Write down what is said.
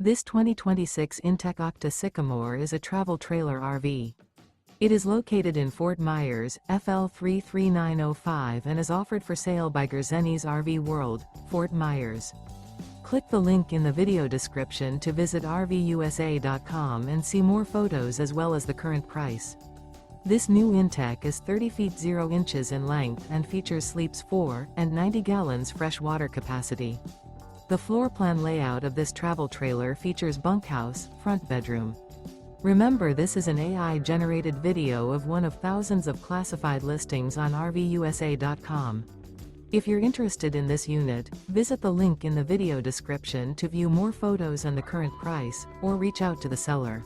This 2026 inTech Aucta Sycamore is a travel trailer RV. It is located in Fort Myers, FL 33905 and is offered for sale by Gerzeny's RV World, Fort Myers. Click the link in the video description to visit RVUSA.com and see more photos as well as the current price. This new inTech is 30 feet 0 inches in length and features sleeps 4 and 90 gallons fresh water capacity. The floor plan layout of this travel trailer features bunkhouse, front bedroom. Remember, this is an AI-generated video of one of thousands of classified listings on RVUSA.com. If you're interested in this unit, visit the link in the video description to view more photos and the current price, or reach out to the seller.